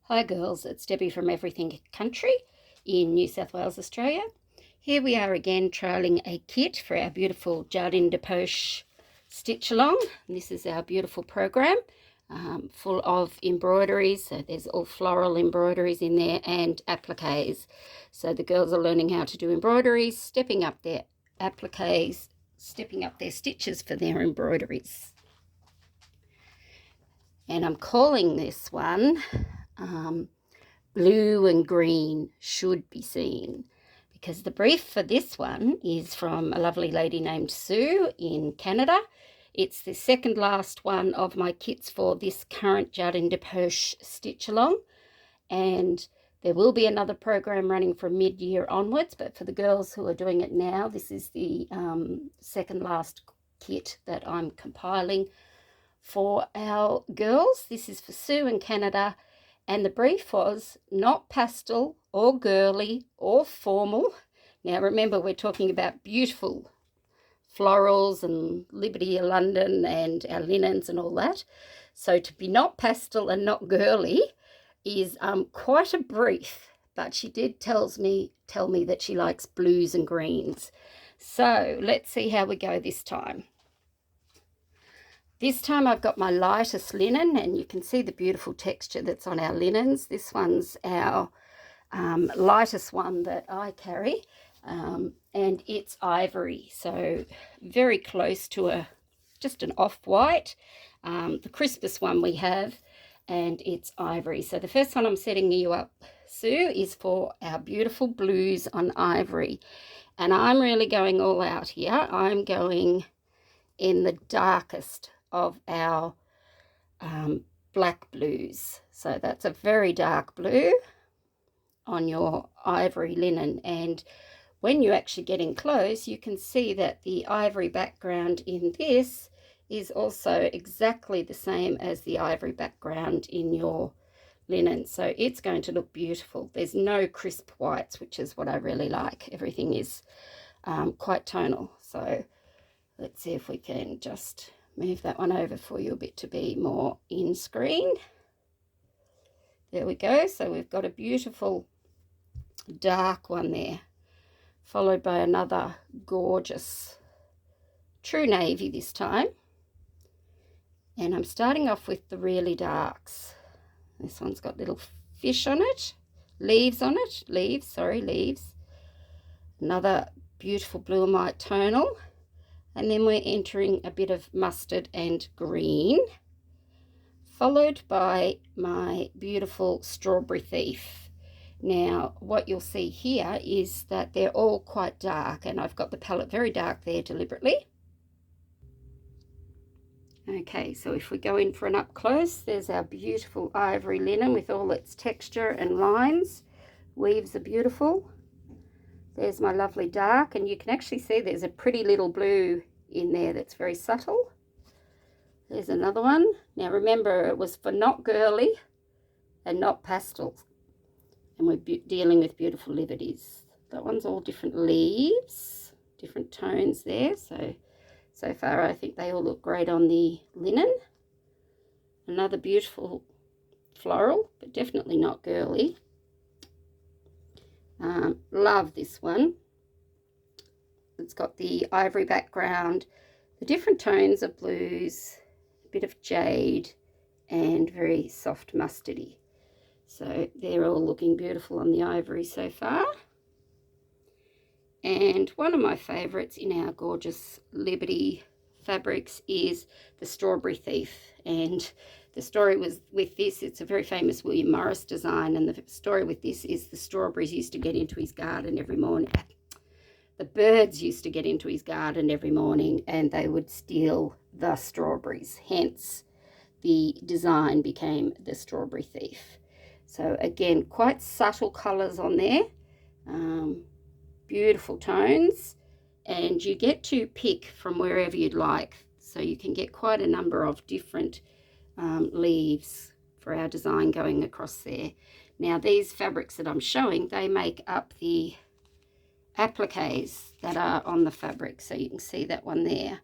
Hi girls, it's Debbie from Everything Country in New South Wales, Australia. Here we are again trialling a kit for our beautiful Jardin de Poche stitch along. And this is our beautiful program full of embroideries. So there's all floral embroideries in there and appliques. So the girls are learning how to do embroideries, stepping up their appliques, stepping up their stitches for their embroideries. And I'm calling this one Blue and Green Should Be Seen, because the brief for this one is from a lovely lady named Sue in Canada. It's the second last one of my kits for this current Jardin de Poche stitch along, and there will be another program running from mid-year onwards, but for the girls who are doing it now, this is the second last kit that I'm compiling for our girls. This is for Sue in Canada, and the brief was not pastel or girly or formal. Now remember, we're talking about beautiful florals and Liberty London and our linens and all that. So to be not pastel and not girly is quite a brief, but she did tell me that she likes blues and greens. So let's see how we go this time. This time I've got my lightest linen, and you can see the beautiful texture that's on our linens. This one's our lightest one that I carry, and it's ivory, so very close to just an off-white, the crispest one we have, and it's ivory. So the first one I'm setting you up, Sue, is for our beautiful blues on ivory, and I'm really going all out here. I'm going in the darkest of our black blues. So that's a very dark blue on your ivory linen, and when you actually get in close, you can see that the ivory background in this is also exactly the same as the ivory background in your linen. So it's going to look beautiful. There's no crisp whites, which is what I really like. Everything is quite tonal. So let's see if we can just move that one over for you a bit to be more in screen. There we go. So we've got a beautiful dark one there, followed by another gorgeous true navy this time. And I'm starting off with the really darks. This one's got little fish on it, leaves on it, leaves. Another beautiful blue and white tonal. And then we're entering a bit of mustard and green, followed by my beautiful Strawberry Thief. Now, what you'll see here is that they're all quite dark, and I've got the palette very dark there deliberately. Okay, so if we go in for an up close, there's our beautiful ivory linen with all its texture and lines. Weaves are beautiful. There's my lovely dark, and you can actually see there's a pretty little blue in there that's very subtle. There's another one. Now remember, it was for not girly and not pastels, and we're dealing with beautiful liberties. That one's all different leaves, different tones there. So far I think they all look great on the linen. Another beautiful floral, but definitely not girly. Love this one. It's got the ivory background, the different tones of blues, a bit of jade, and very soft mustardy. So they're all looking beautiful on the ivory so far. And one of my favourites in our gorgeous Liberty fabrics is the Strawberry Thief. And the story was with this, it's a very famous William Morris design, and the story with this is the strawberries used to get into his garden every morning. The birds used to get into his garden every morning, and they would steal the strawberries. Hence, the design became the Strawberry Thief. So again, quite subtle colours on there. Beautiful tones, and you get to pick from wherever you'd like. So you can get quite a number of different leaves for our design going across there. Now these fabrics that I'm showing, they make up the appliques that are on the fabric. So you can see that one there.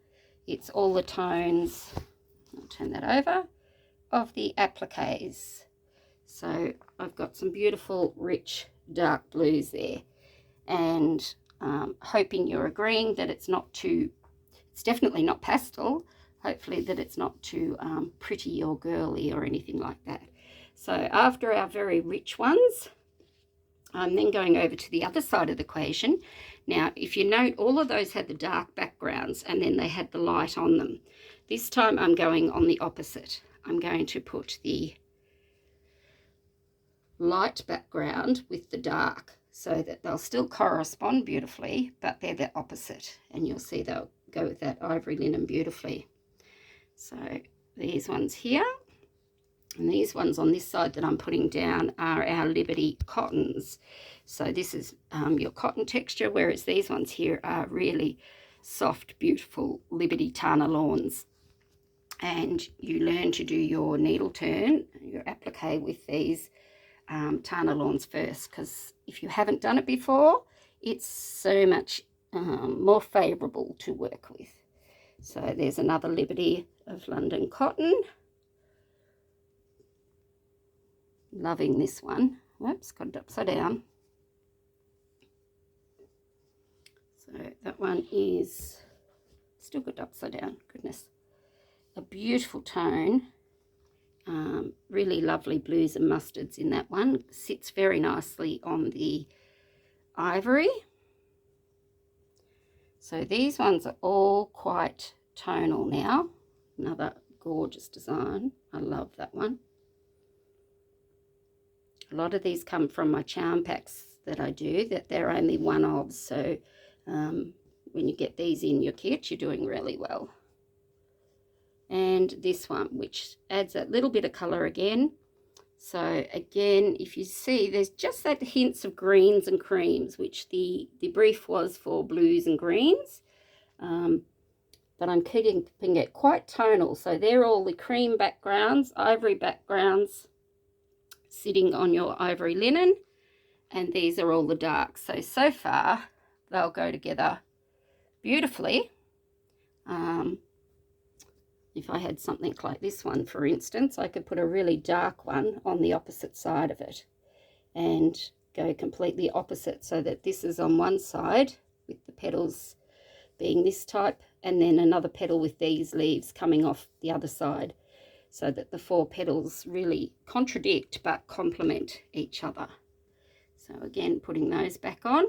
It's all the tones, I'll turn that over, of the appliques. So I've got some beautiful rich dark blues there, and hoping you're agreeing that it's definitely not pastel. Hopefully that it's not too pretty or girly or anything like that. So after our very rich ones, I'm then going over to the other side of the equation. Now, if you note, all of those had the dark backgrounds and then they had the light on them. This time I'm going on the opposite. I'm going to put the light background with the dark so that they'll still correspond beautifully, but they're the opposite, and you'll see they'll go with that ivory linen beautifully. So these ones here, and these ones on this side that I'm putting down are our Liberty cottons. So this is your cotton texture, whereas these ones here are really soft, beautiful Liberty Tana lawns. And you learn to do your needle turn, your applique with these Tana lawns first, because if you haven't done it before, it's so much more favourable to work with. So there's another Liberty of London cotton. Loving this one. Whoops, got it upside down. So that one is still got it upside down. Goodness. A beautiful tone. Really lovely blues and mustards in that one. Sits very nicely on the ivory. So these ones are all quite tonal now. Another gorgeous design. I love that one. A lot of these come from my charm packs that I do, that they're only one of. So when you get these in your kit, you're doing really well. And this one, which adds that little bit of colour again. So again, if you see, there's just that hints of greens and creams, which the brief was for blues and greens. But I'm keeping it quite tonal. So they're all the cream backgrounds, ivory backgrounds sitting on your ivory linen. And these are all the darks. So far, they'll go together beautifully. If I had something like this one, for instance, I could put a really dark one on the opposite side of it and go completely opposite, so that this is on one side with the petals being this type, and then another petal with these leaves coming off the other side, so that the four petals really contradict but complement each other. So again, putting those back on.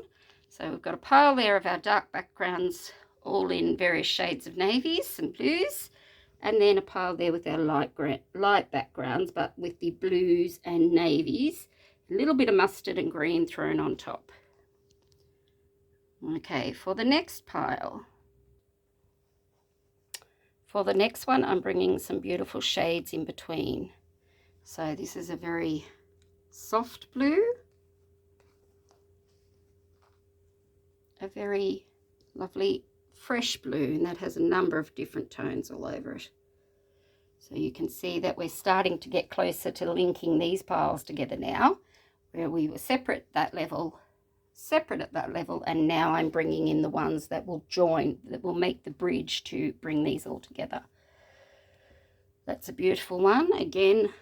So we've got a pile there of our dark backgrounds, all in various shades of navies and blues. And then a pile there with our light backgrounds, but with the blues and navies. A little bit of mustard and green thrown on top. Okay, for the next pile. For the next one, I'm bringing some beautiful shades in between. So this is a very soft blue. A very lovely fresh blue, and that has a number of different tones all over it. So you can see that we're starting to get closer to linking these piles together now, where we were separate at that level, and now I'm bringing in the ones that will join, that will make the bridge to bring these all together. That's a beautiful one. Again,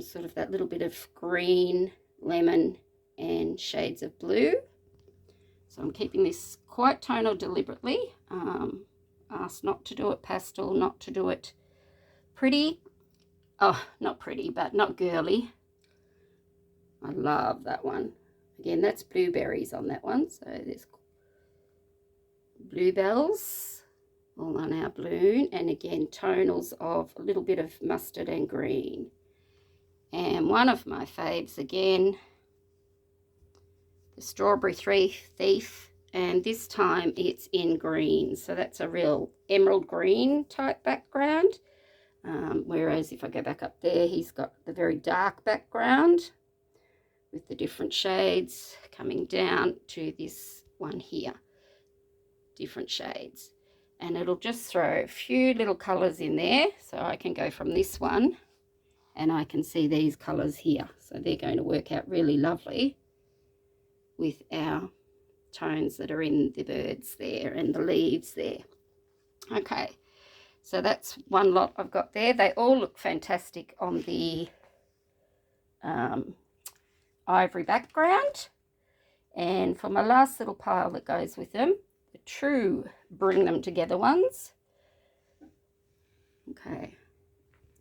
sort of that little bit of green, lemon, and shades of blue. So I'm keeping this quite tonal deliberately. Asked not to do it pastel, not to do it pretty. Oh, not pretty, but not girly. I love that one. Again, that's blueberries on that one. So there's bluebells all on our balloon. And again, tonals of a little bit of mustard and green. And one of my faves again, the Strawberry Thief, and this time it's in green, so that's a real emerald green type background, whereas if I go back up there, he's got the very dark background with the different shades coming down to this one here, different shades, and it'll just throw a few little colors in there, so I can go from this one and I can see these colors here, so they're going to work out really lovely with our tones that are in the birds there and the leaves there. Okay, so that's one lot I've got there. They all look fantastic on the ivory background. And for my last little pile that goes with them, the true bring them together ones. Okay,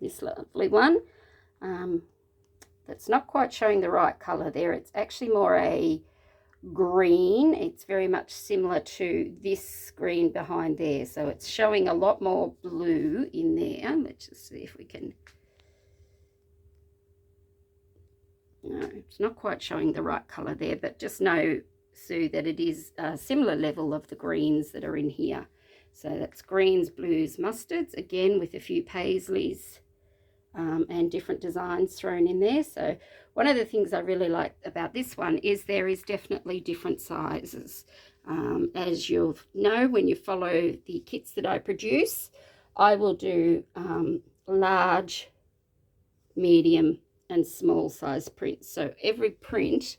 this lovely one. That's not quite showing the right colour there. It's actually more a green. It's very much similar to this green behind there. So it's showing a lot more blue in there. Let's just see if we can... No, it's not quite showing the right colour there, but just know, Sue, that it is a similar level of the greens that are in here. So that's greens, blues, mustards, again with a few paisleys and different designs thrown in there. So one of the things I really like about this one is there is definitely different sizes. As you'll know, when you follow the kits that I produce, I will do large, medium and small size prints. So every print,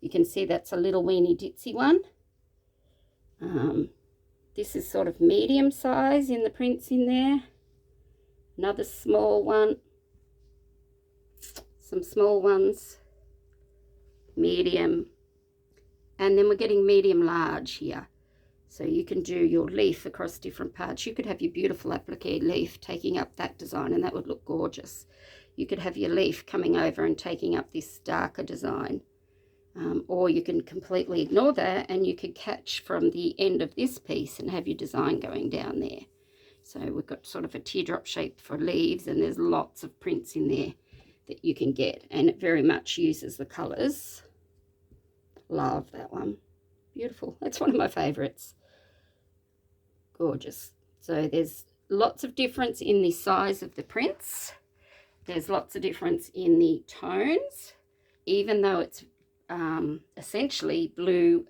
you can see that's a little weeny ditzy one. This is sort of medium size in the prints in there. Another small one. Some small ones. Medium. And then we're getting medium large here. So you can do your leaf across different parts. You could have your beautiful applique leaf taking up that design, and that would look gorgeous. You could have your leaf coming over and taking up this darker design. Or you can completely ignore that and you could catch from the end of this piece and have your design going down there. So we've got sort of a teardrop shape for leaves, and there's lots of prints in there that you can get, and it very much uses the colours. Love that one. Beautiful. That's one of my favourites. Gorgeous. So there's lots of difference in the size of the prints. There's lots of difference in the tones, even though it's essentially blue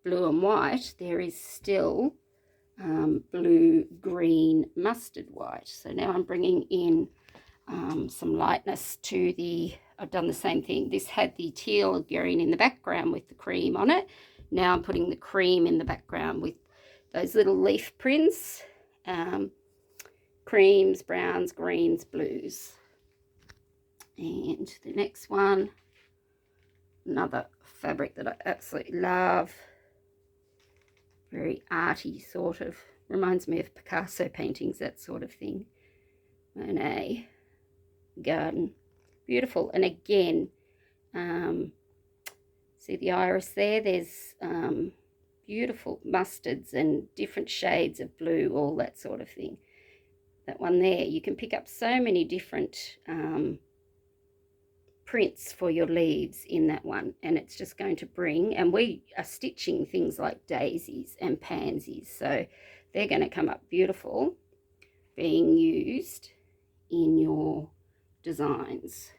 and white, there is still blue, green, mustard white. So now I'm bringing in some lightness to the, I've done the same thing. This had the teal green in the background with the cream on it. Now I'm putting the cream in the background with those little leaf prints, creams, browns, greens, blues. And the next one, another fabric that I absolutely love. Very arty sort of, reminds me of Picasso paintings, that sort of thing. Monet Garden. Beautiful. And again, see the iris there? There's beautiful mustards and different shades of blue, all that sort of thing. That one there, you can pick up so many different prints for your leaves in that one, and it's just going to bring, and we are stitching things like daisies and pansies, so they're going to come up beautiful being used in your designs.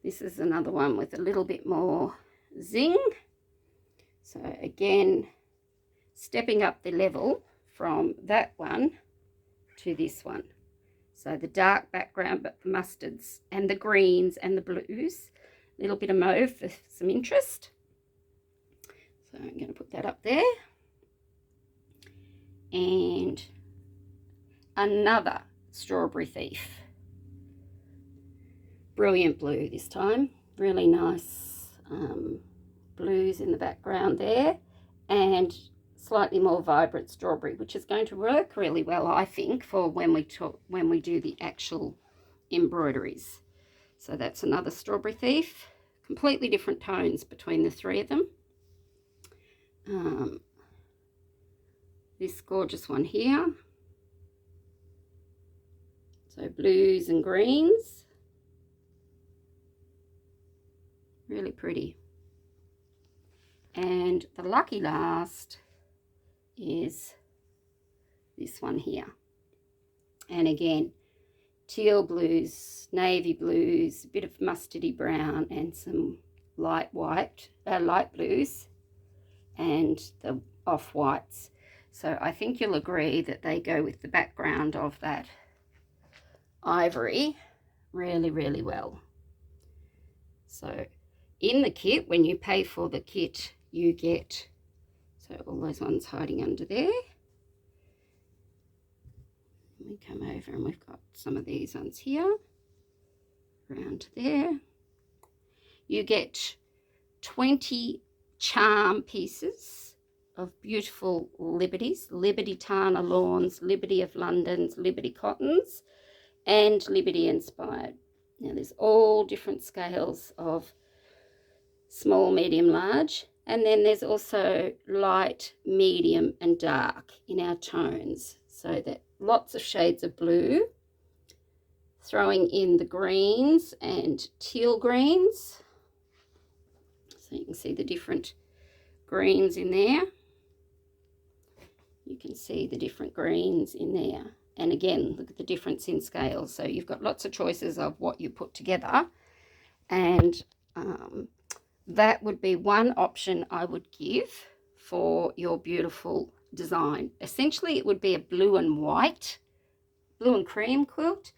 This is another one with a little bit more zing. So again, stepping up the level from that one to this one. So the dark background, but the mustards and the greens and the blues. A little bit of mauve for some interest. So I'm going to put that up there. And another Strawberry Thief. Brilliant blue this time. Really nice blues in the background there. And slightly more vibrant strawberry, which is going to work really well, I think, for when we do the actual embroideries. So that's another Strawberry Thief. Completely different tones between the three of them. This gorgeous one here. So blues and greens. Really pretty. And the lucky last is this one here, and again teal blues, navy blues, a bit of mustardy brown, and some light blues, and the off whites. So I think you'll agree that they go with the background of that ivory really, really well. So in the kit, when you pay for the kit, you get, so all those ones hiding under there. We come over and we've got some of these ones here, around to there. you get 20 charm pieces of beautiful Liberties, Liberty Tana Lawns, Liberty of London's, Liberty Cottons, and Liberty Inspired. Now there's all different scales of small, medium, large, and then there's also light, medium, and dark in our tones, so that lots of shades of blue, throwing in the greens and teal greens. So you can see the different greens in there. You can see the different greens in there. And again, look at the difference in scale. So you've got lots of choices of what you put together. And that would be one option I would give for your beautiful design. Essentially, it would be a blue and white, blue and cream quilt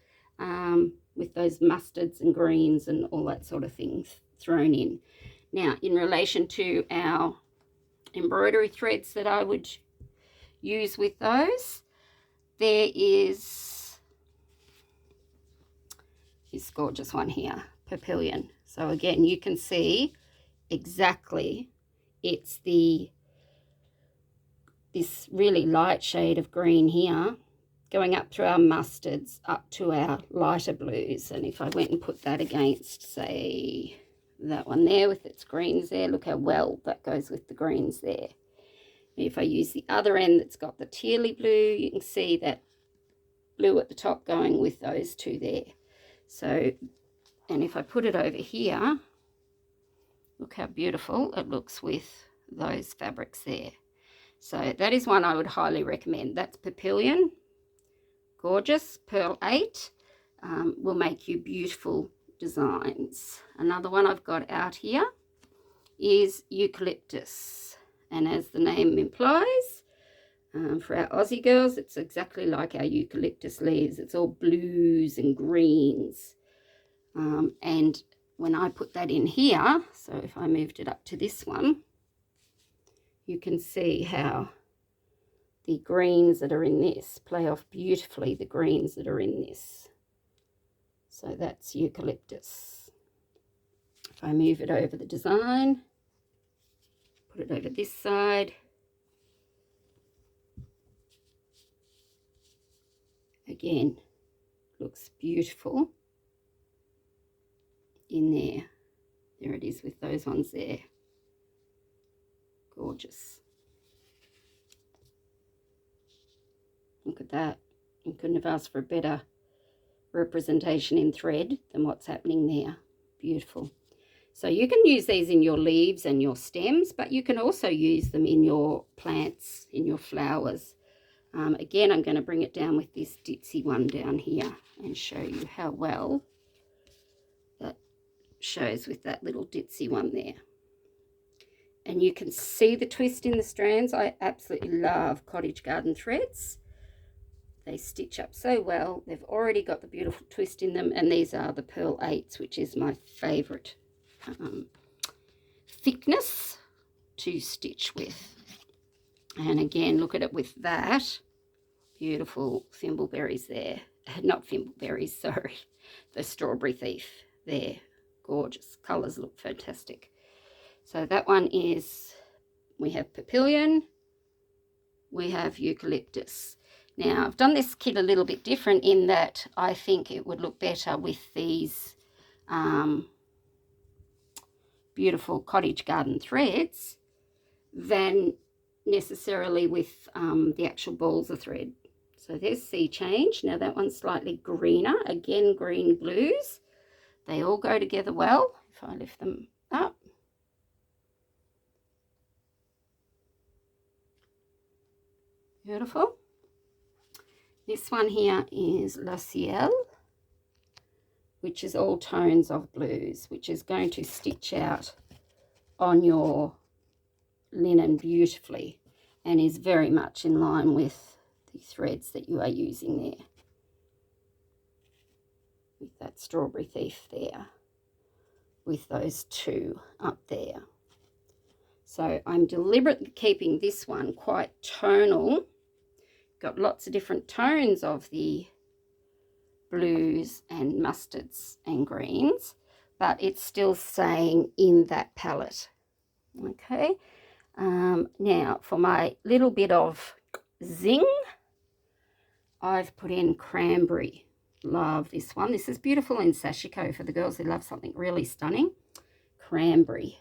with those mustards and greens and all that sort of thing thrown in. Now, in relation to our embroidery threads that I would use with those, there is this gorgeous one here, Papillion. So again, you can see exactly it's this really light shade of green here going up through our mustards up to our lighter blues. And if I went and put that against, say, that one there with its greens there, look how well that goes with the greens there. If I use the other end that's got the tealy blue, you can see that blue at the top going with those two there. So, and if I put it over here, look how beautiful it looks with those fabrics there. So that is one I would highly recommend. That's Papillion. Gorgeous. Pearl 8 will make you beautiful designs. Another one I've got out here is Eucalyptus. And as the name implies, for our Aussie girls, it's exactly like our eucalyptus leaves. It's all blues and greens. And when I put that in here, so if I moved it up to this one, you can see how the greens that are in this play off beautifully the greens that are in this. So that's Eucalyptus. If I move it over the design, put it over this side, again, looks beautiful in there. There it is with those ones there. Gorgeous. Look at that. You couldn't have asked for a better representation in thread than what's happening there. Beautiful. So you can use these in your leaves and your stems, but you can also use them in your plants, in your flowers. Again, I'm going to bring it down with this ditzy one down here and show you how well that shows with that little ditzy one there. And you can see the twist in the strands. I absolutely love cottage garden threads. They stitch up so well. They've already got the beautiful twist in them, and these are the Pearl 8s, which is my favourite thickness to stitch with. And again, look at it with that. Beautiful thimbleberries there. Not thimbleberries, sorry. The strawberry thief there. Gorgeous. Colours look fantastic. So that one is, we have Papillion, we have Eucalyptus. Now, I've done this kit a little bit different in that I think it would look better with these beautiful cottage garden threads than necessarily with the actual balls of thread. So there's Sea Change. Now that one's slightly greener. Again, green blues. They all go together well if I lift them up. Beautiful. This one here is La Ciel, which is all tones of blues, which is going to stitch out on your linen beautifully and is very much in line with the threads that you are using there. With that strawberry thief there, with those two up there. So I'm deliberately keeping this one quite tonal. Got lots of different tones of the blues and mustards and greens, but it's still staying in that palette. Okay, now for my little bit of zing, I've put in Cranberry. Love this one. This is beautiful in Sashiko for the girls who love something really stunning. Cranberry.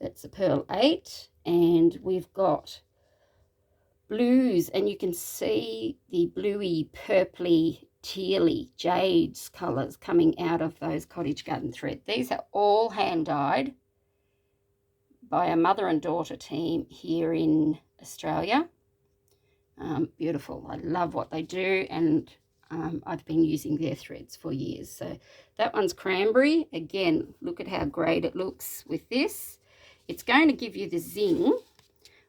That's a Pearl 8, and we've got blues, and you can see the bluey, purpley, tealy jades colours coming out of those Cottage Garden thread. These are all hand dyed by a mother and daughter team here in Australia. Beautiful. I love what they do, and I've been using their threads for years. So that one's Cranberry. Again, look at how great it looks with this. It's going to give you the zing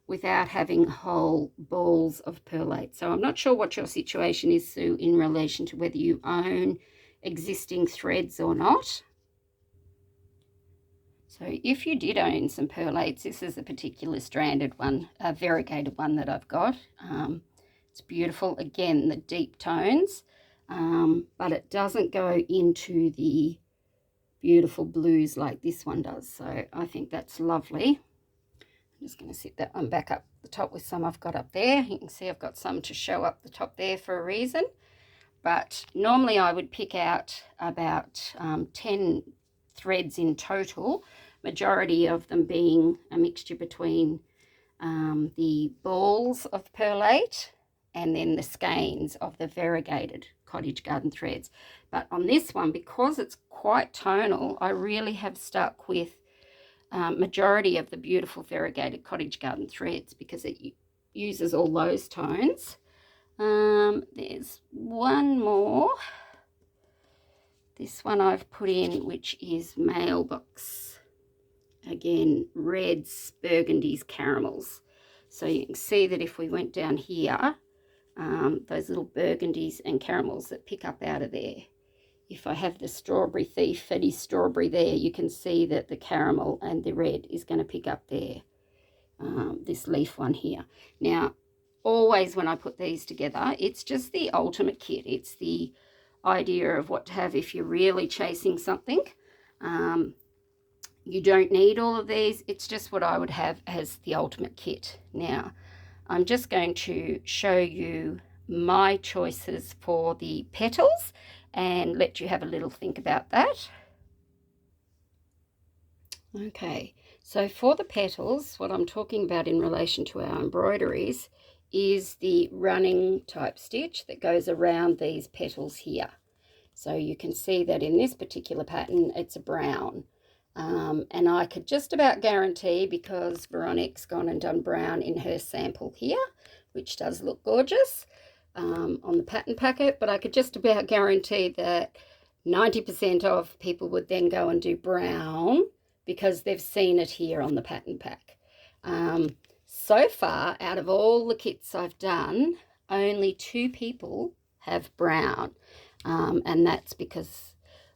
without having whole balls of perlate. So I'm not sure what your situation is, Sue, in relation to whether you own existing threads or not. So if you did own some perlates, this is a particular stranded one, a variegated one that I've got. It's beautiful. Again, the deep tones, but it doesn't go into the beautiful blues like this one does. So I think that's lovely. I'm just going to sit that one back up the top with some I've got up there. You can see I've got some to show up the top there for a reason. But normally I would pick out about 10 threads in total, majority of them being a mixture between the balls of perlate and then the skeins of the variegated Cottage Garden threads. But on this one, because it's quite tonal, I really have stuck with majority of the beautiful variegated Cottage Garden threads because it uses all those tones. There's one more. This one I've put in, which is Mailbox. Again, reds, burgundies, caramels. So you can see that if we went down here, those little burgundies and caramels that pick up out of there. If I have the Strawberry Thief, Fetty Strawberry there, you can see that the caramel and the red is going to pick up there, this leaf one here. Now, always when I put these together, it's just the ultimate kit. It's the idea of what to have if you're really chasing something. You don't need all of these. It's just what I would have as the ultimate kit. Now, I'm just going to show you my choices for the petals and let you have a little think about that. Okay, so for the petals, what I'm talking about in relation to our embroideries is the running type stitch that goes around these petals here. So you can see that in this particular pattern, it's a brown. And I could just about guarantee, because Veronique's gone and done brown in her sample here, which does look gorgeous on the pattern packet, but I could just about guarantee that 90% of people would then go and do brown because they've seen it here on the pattern pack. So far, out of all the kits I've done, only 2 people have brown, and that's because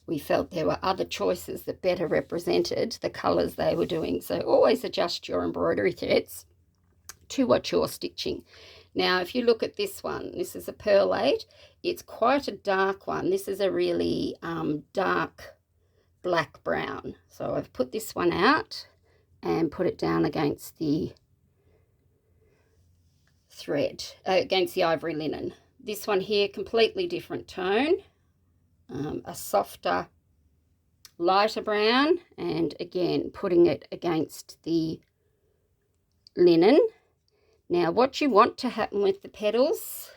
we felt there were other choices that better represented the colours they were doing. So always adjust your embroidery threads to what you're stitching. Now, if you look at this one, this is a Pearl 8. It's quite a dark one. This is a really dark black brown. So I've put this one out and put it down against the thread, against the ivory linen. This one here, completely different tone. A softer, lighter brown, and again putting it against the linen. Now what you want to happen with the petals,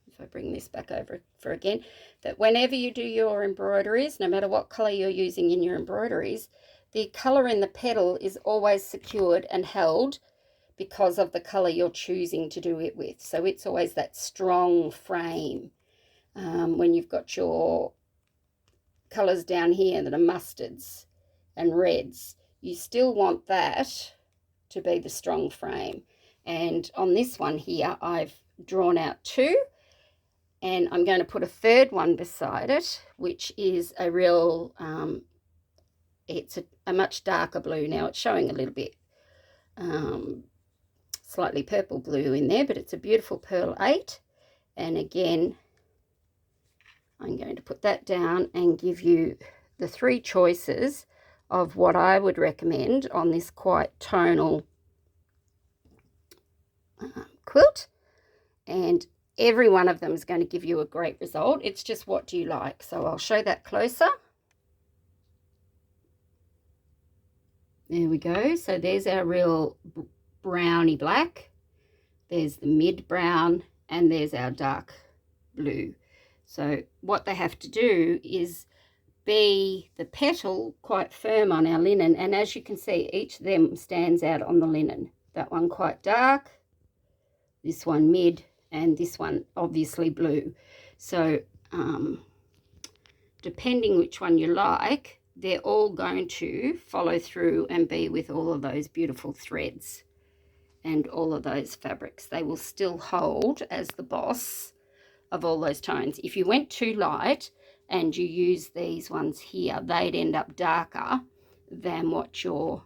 if I bring this back over for again, that whenever you do your embroideries, no matter what colour you're using in your embroideries, the colour in the petal is always secured and held because of the colour you're choosing to do it with. So it's always that strong frame. When you've got your colours down here that are mustards and reds, you still want that to be the strong frame. And on this one here, I've drawn out 2, and I'm going to put a third one beside it, which is a real, it's a much darker blue. Now it's showing a little bit slightly purple blue in there, but it's a beautiful Pearl 8. And again, I'm going to put that down and give you the three choices of what I would recommend on this quite tonal quilt, and every one of them is going to give you a great result. It's just what do you like. So I'll show that closer. There we go. So there's our real browny black. There's the mid brown, and there's our dark blue. So what they have to do is be the petal quite firm on our linen, and as you can see, each of them stands out on the linen. That one quite dark, this one mid, and this one obviously blue. So depending which one you like, they're all going to follow through and be with all of those beautiful threads and all of those fabrics. They will still hold as the boss of all those tones. If you went too light and you use these ones here, they'd end up darker than what your,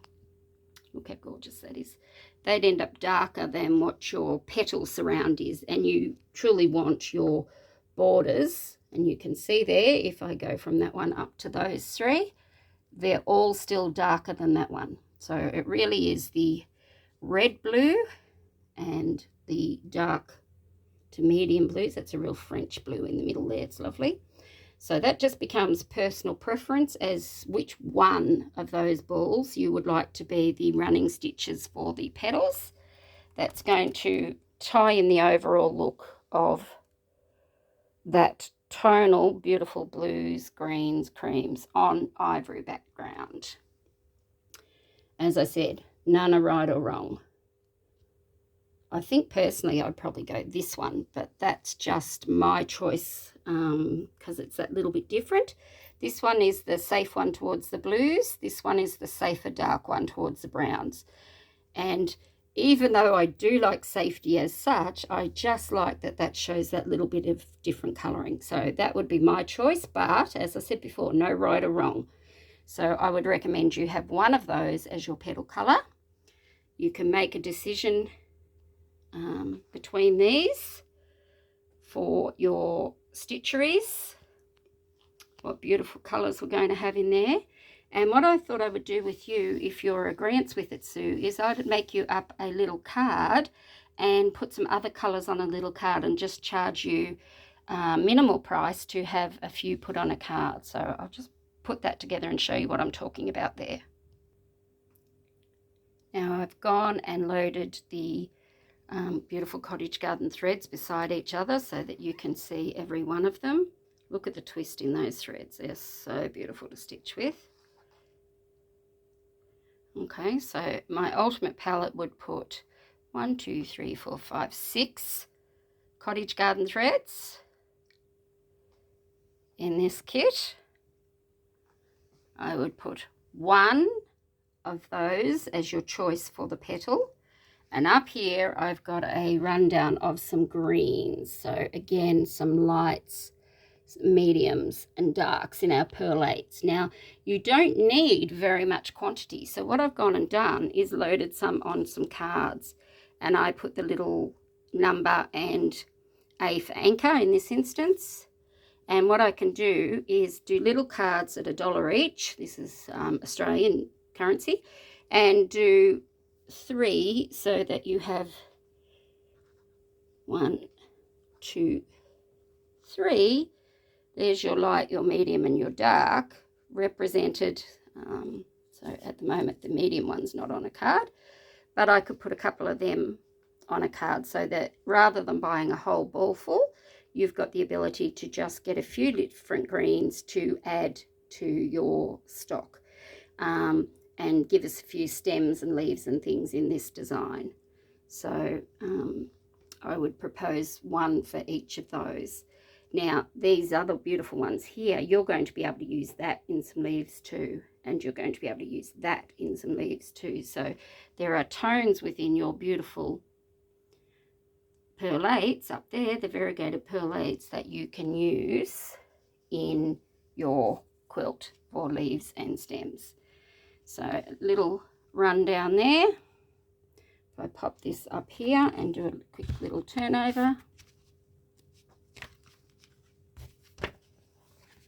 look how gorgeous that is, they'd end up darker than what your petal surround is, and you truly want your borders, and you can see there, if I go from that one up to those three, they're all still darker than that one. So it really is the red blue and the dark to medium blues. That's a real French blue in the middle there. It's lovely. So that just becomes personal preference as which one of those balls you would like to be the running stitches for the petals. That's going to tie in the overall look of that tonal, beautiful blues, greens, creams on ivory background. As I said, none are right or wrong. I think personally I'd probably go this one, but that's just my choice because it's that little bit different. This one is the safe one towards the blues. This one is the safer dark one towards the browns. And even though I do like safety as such, I just like that that shows that little bit of different colouring. So that would be my choice, but as I said before, no right or wrong. So I would recommend you have one of those as your petal colour. You can make a decision between these for your stitcheries, what beautiful colours we're going to have in there. And what I thought I would do with you, if you're agreeant with it, Sue, is I'd make you up a little card and put some other colours on a little card and just charge you minimal price to have a few put on a card. So I'll just put that together and show you what I'm talking about there. Now I've gone and loaded the beautiful cottage garden threads beside each other so that you can see every one of them. Look at the twist in those threads. They're so beautiful to stitch with. Okay, so my ultimate palette would put 1, 2, 3, 4, 5, 6 cottage garden threads in this kit. I would put one of those as your choice for the petal. And up here, I've got a rundown of some greens. So again, some lights, mediums and darks in our pearl 8s. Now, you don't need very much quantity. So what I've gone and done is loaded some on some cards. And I put the little number and A for anchor in this instance. And what I can do is do little cards at $1 each. This is Australian currency. And do 3 so that you have 1, 2, 3. There's your light, your medium and your dark represented. So at the moment the medium one's not on a card, but I could put a couple of them on a card so that rather than buying a whole ball full, you've got the ability to just get a few different greens to add to your stock. And give us a few stems and leaves and things in this design. So I would propose one for each of those. Now, these other beautiful ones here, you're going to be able to use that in some leaves too, and you're going to be able to use that in some leaves too. So there are tones within your beautiful pearl 8s up there, the variegated pearl 8s that you can use in your quilt for leaves and stems. So a little rundown there. If I pop this up here and do a quick little turnover.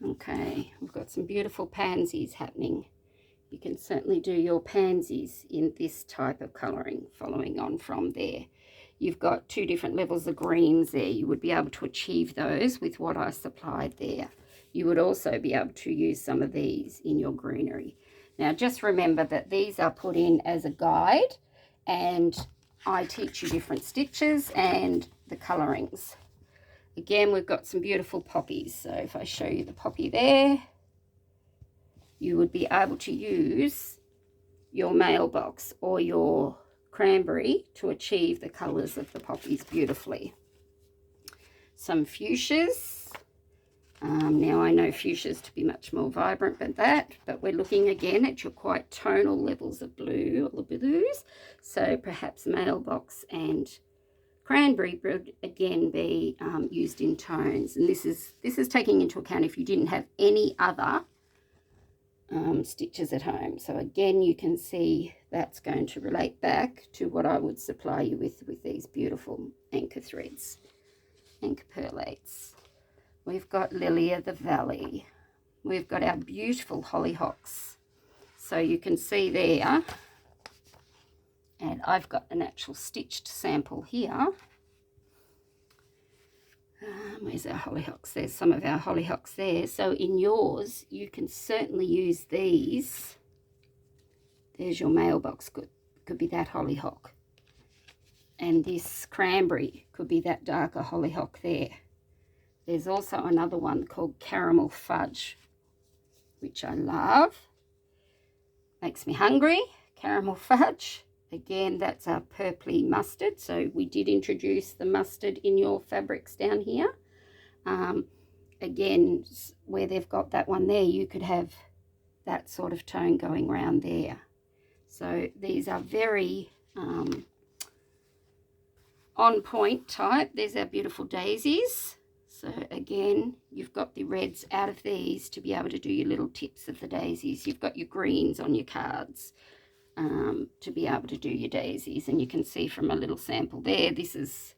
Okay, we've got some beautiful pansies happening. You can certainly do your pansies in this type of colouring, following on from there. You've got 2 different levels of greens there. You would be able to achieve those with what I supplied there. You would also be able to use some of these in your greenery. Now, just remember that these are put in as a guide, and I teach you different stitches and the colourings. Again, we've got some beautiful poppies. So if I show you the poppy there, you would be able to use your mailbox or your cranberry to achieve the colours of the poppies beautifully. Some fuchsias. Now I know fuchsias to be much more vibrant than that, but we're looking again at your quite tonal levels of blue, or the blues. So perhaps mailbox and cranberry would again be used in tones. And this is taking into account if you didn't have any other stitches at home. So again, you can see that's going to relate back to what I would supply you with these beautiful anchor threads, anchor perlates. We've got Lily of the Valley. We've got our beautiful hollyhocks. So you can see there, and I've got an actual stitched sample here. Where's our hollyhocks? There's some of our hollyhocks there. So in yours, you can certainly use these. There's your mailbox, could be that hollyhock. And this cranberry could be that darker hollyhock there. There's also another one called Caramel Fudge, which I love. Makes me hungry, caramel fudge. Again, that's our purpley mustard. So we did introduce the mustard in your fabrics down here. Again, where they've got that one there, you could have that sort of tone going around there. So these are very on point type. There's our beautiful daisies. So again, you've got the reds out of these to be able to do your little tips of the daisies. You've got your greens on your cards to be able to do your daisies. And you can see from a little sample there, this is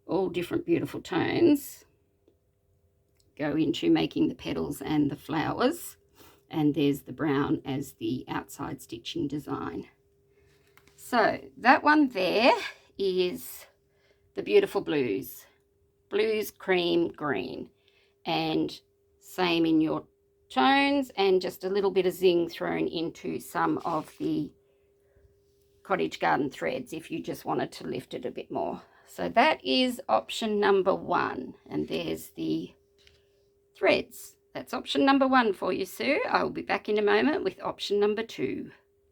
all different beautiful tones go into making the petals and the flowers. And there's the brown as the outside stitching design. So that one there is the beautiful blues. Blues, cream, green. And same in your tones, and just a little bit of zing thrown into some of the cottage garden threads if you just wanted to lift it a bit more. So that is option number 1. And there's the threads. That's option number 1 for you, Sue. I will be back in a moment with option number 2.